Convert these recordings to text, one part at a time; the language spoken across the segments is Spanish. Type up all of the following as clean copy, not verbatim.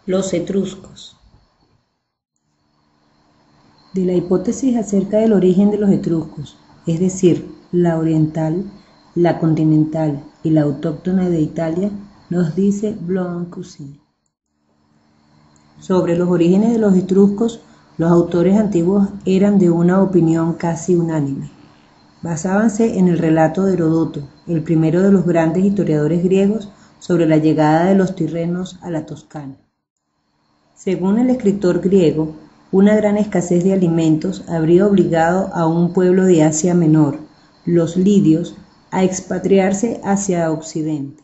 Los etruscos. De la hipótesis acerca del origen de los etruscos, es decir, la oriental, la continental y la autóctona de Italia, nos dice Blois-Cousin. Sobre los orígenes de los etruscos, los autores antiguos eran de una opinión casi unánime. Basábanse en el relato de Heródoto, el primero de los grandes historiadores griegos, sobre la llegada de los tirrenos a la Toscana. Según el escritor griego, una gran escasez de alimentos habría obligado a un pueblo de Asia Menor, los lidios, a expatriarse hacia Occidente.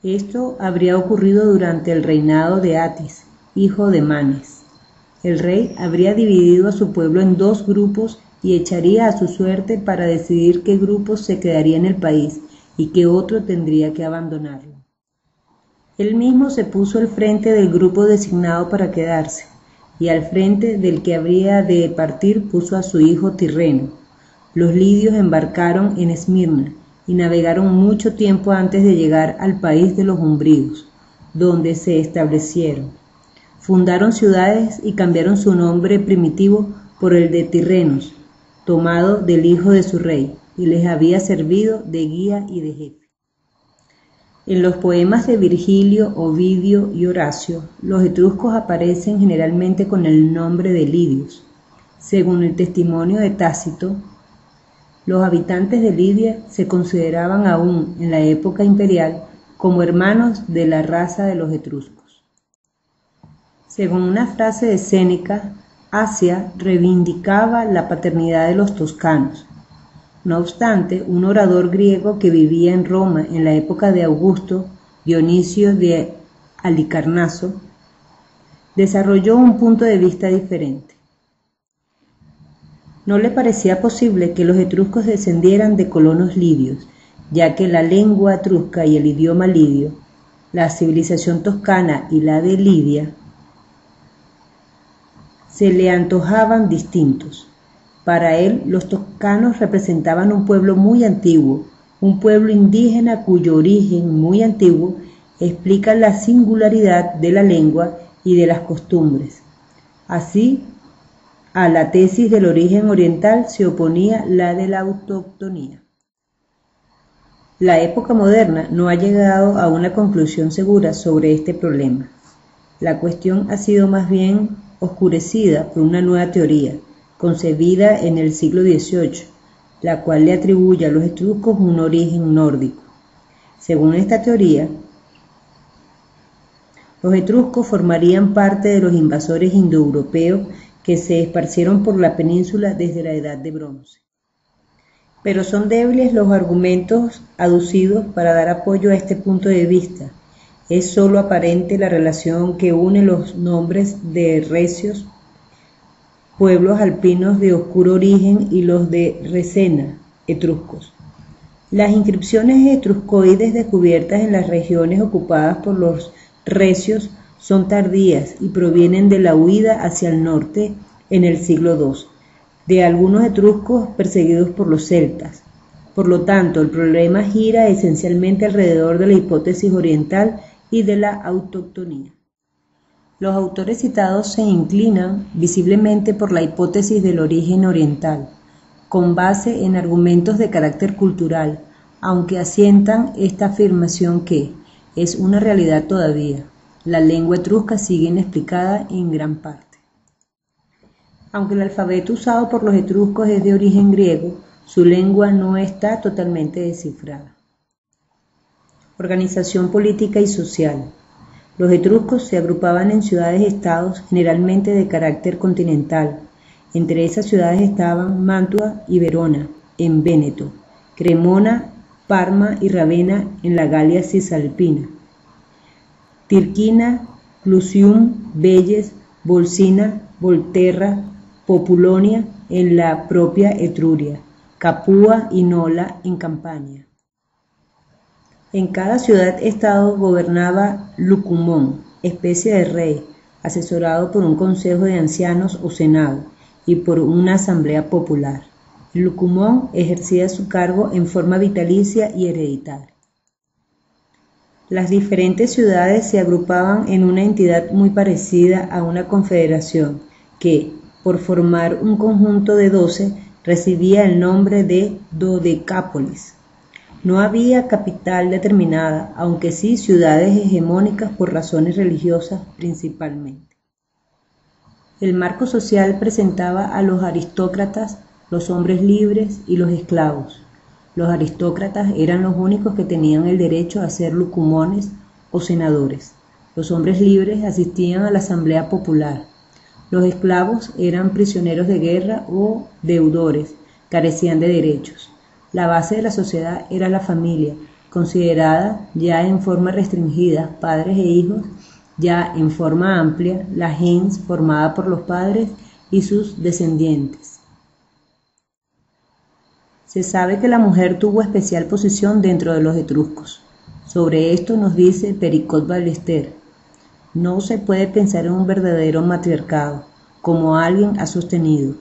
Esto habría ocurrido durante el reinado de Atis, hijo de Manes. El rey habría dividido a su pueblo en dos grupos y echaría a su suerte para decidir qué grupo se quedaría en el país y qué otro tendría que abandonarlo. Él mismo se puso al frente del grupo designado para quedarse, y al frente del que habría de partir puso a su hijo Tirreno. Los lidios embarcaron en Esmirna y navegaron mucho tiempo antes de llegar al país de los umbríos, donde se establecieron. Fundaron ciudades y cambiaron su nombre primitivo por el de Tirrenos, tomado del hijo de su rey, y les había servido de guía y de jefe. En los poemas de Virgilio, Ovidio y Horacio, los etruscos aparecen generalmente con el nombre de lidios. Según el testimonio de Tácito, los habitantes de Lidia se consideraban aún en la época imperial como hermanos de la raza de los etruscos. Según una frase de Séneca, Asia reivindicaba la paternidad de los toscanos. No obstante, un orador griego que vivía en Roma en la época de Augusto, Dionisio de Halicarnaso, desarrolló un punto de vista diferente. No le parecía posible que los etruscos descendieran de colonos lidios, ya que la lengua etrusca y el idioma lidio, la civilización toscana y la de Lidia, se le antojaban distintos. Para él, los toscanos representaban un pueblo muy antiguo, un pueblo indígena cuyo origen muy antiguo explica la singularidad de la lengua y de las costumbres. Así, a la tesis del origen oriental se oponía la de la autoctonía. La época moderna no ha llegado a una conclusión segura sobre este problema. La cuestión ha sido más bien oscurecida por una nueva teoría, concebida en el siglo XVIII, la cual le atribuye a los etruscos un origen nórdico. Según esta teoría, los etruscos formarían parte de los invasores indoeuropeos que se esparcieron por la península desde la Edad de Bronce. Pero son débiles los argumentos aducidos para dar apoyo a este punto de vista. Es sólo aparente la relación que une los nombres de recios, pueblos alpinos de oscuro origen, y los de Resena, etruscos. Las inscripciones etruscoides descubiertas en las regiones ocupadas por los recios son tardías y provienen de la huida hacia el norte en el siglo II, de algunos etruscos perseguidos por los celtas. Por lo tanto, el problema gira esencialmente alrededor de la hipótesis oriental y de la autoctonía. Los autores citados se inclinan visiblemente por la hipótesis del origen oriental, con base en argumentos de carácter cultural, aunque asientan esta afirmación que es una realidad todavía. La lengua etrusca sigue inexplicada en gran parte. Aunque el alfabeto usado por los etruscos es de origen griego, su lengua no está totalmente descifrada. Organización política y social. Los etruscos se agrupaban en ciudades-estados generalmente de carácter continental. Entre esas ciudades estaban Mantua y Verona, en Véneto, Cremona, Parma y Ravenna en la Galia cisalpina, Tirquina, Clusium, Velles, Bolsina, Volterra, Populonia en la propia Etruria, Capua y Nola en Campania. En cada ciudad-estado gobernaba Lucumón, especie de rey, asesorado por un consejo de ancianos o senado y por una asamblea popular. El lucumón ejercía su cargo en forma vitalicia y hereditaria. Las diferentes ciudades se agrupaban en una entidad muy parecida a una confederación que, por formar un conjunto de 12, recibía el nombre de Dodecápolis. No había capital determinada, aunque sí ciudades hegemónicas por razones religiosas principalmente. El marco social presentaba a los aristócratas, los hombres libres y los esclavos. Los aristócratas eran los únicos que tenían el derecho a ser lucumones o senadores. Los hombres libres asistían a la asamblea popular. Los esclavos eran prisioneros de guerra o deudores, carecían de derechos. La base de la sociedad era la familia, considerada ya en forma restringida, padres e hijos, ya en forma amplia, la gens formada por los padres y sus descendientes. Se sabe que la mujer tuvo especial posición dentro de los etruscos. Sobre esto nos dice Pericot Ballester: no se puede pensar en un verdadero matriarcado, como alguien ha sostenido,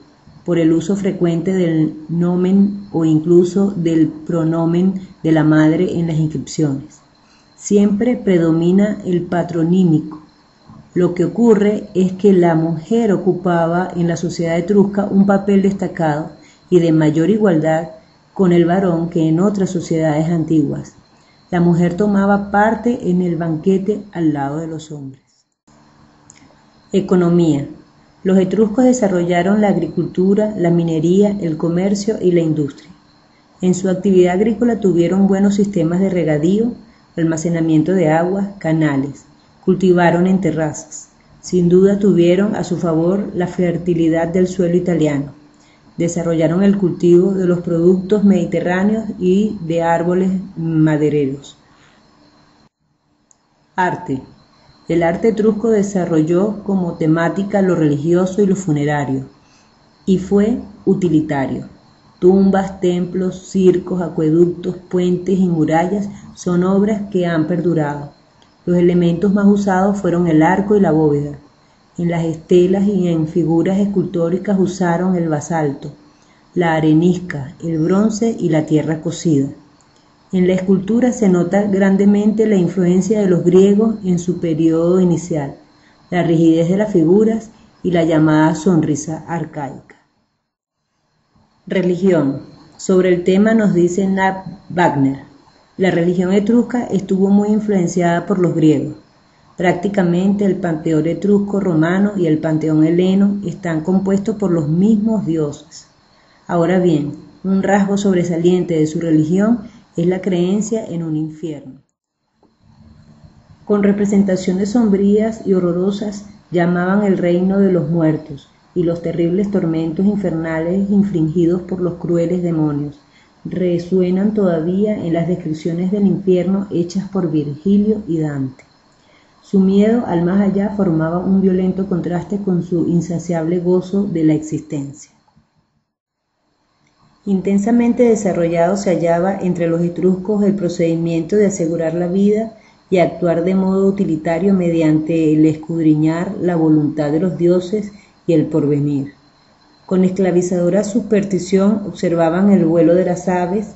por el uso frecuente del nomen o incluso del pronomen de la madre en las inscripciones. Siempre predomina el patronímico. Lo que ocurre es que la mujer ocupaba en la sociedad etrusca un papel destacado y de mayor igualdad con el varón que en otras sociedades antiguas. La mujer tomaba parte en el banquete al lado de los hombres. Economía. Los etruscos desarrollaron la agricultura, la minería, el comercio y la industria. En su actividad agrícola tuvieron buenos sistemas de regadío, almacenamiento de agua, canales. Cultivaron en terrazas. Sin duda tuvieron a su favor la fertilidad del suelo italiano. Desarrollaron el cultivo de los productos mediterráneos y de árboles madereros. Arte. El arte etrusco desarrolló como temática lo religioso y lo funerario, y fue utilitario. Tumbas, templos, circos, acueductos, puentes y murallas son obras que han perdurado. Los elementos más usados fueron el arco y la bóveda. En las estelas y en figuras escultóricas usaron el basalto, la arenisca, el bronce y la tierra cocida. En la escultura se nota grandemente la influencia de los griegos en su periodo inicial, la rigidez de las figuras y la llamada sonrisa arcaica. Religión. Sobre el tema nos dice Nat Wagner: la religión etrusca estuvo muy influenciada por los griegos. Prácticamente el panteón etrusco romano y el panteón heleno están compuestos por los mismos dioses. Ahora bien, un rasgo sobresaliente de su religión es la creencia en un infierno. Con representaciones sombrías y horrorosas llamaban el reino de los muertos y los terribles tormentos infernales infligidos por los crueles demonios resuenan todavía en las descripciones del infierno hechas por Virgilio y Dante. Su miedo al más allá formaba un violento contraste con su insaciable gozo de la existencia. Intensamente desarrollado se hallaba entre los etruscos el procedimiento de asegurar la vida y actuar de modo utilitario mediante el escudriñar la voluntad de los dioses y el porvenir. Con esclavizadora superstición observaban el vuelo de las aves,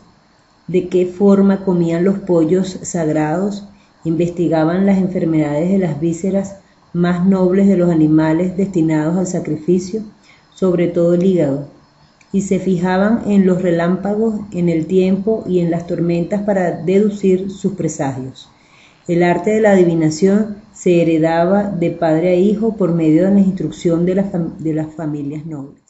de qué forma comían los pollos sagrados, investigaban las enfermedades de las vísceras más nobles de los animales destinados al sacrificio, sobre todo el hígado, y se fijaban en los relámpagos, en el tiempo y en las tormentas para deducir sus presagios. El arte de la adivinación se heredaba de padre a hijo por medio de la instrucción de las familias nobles.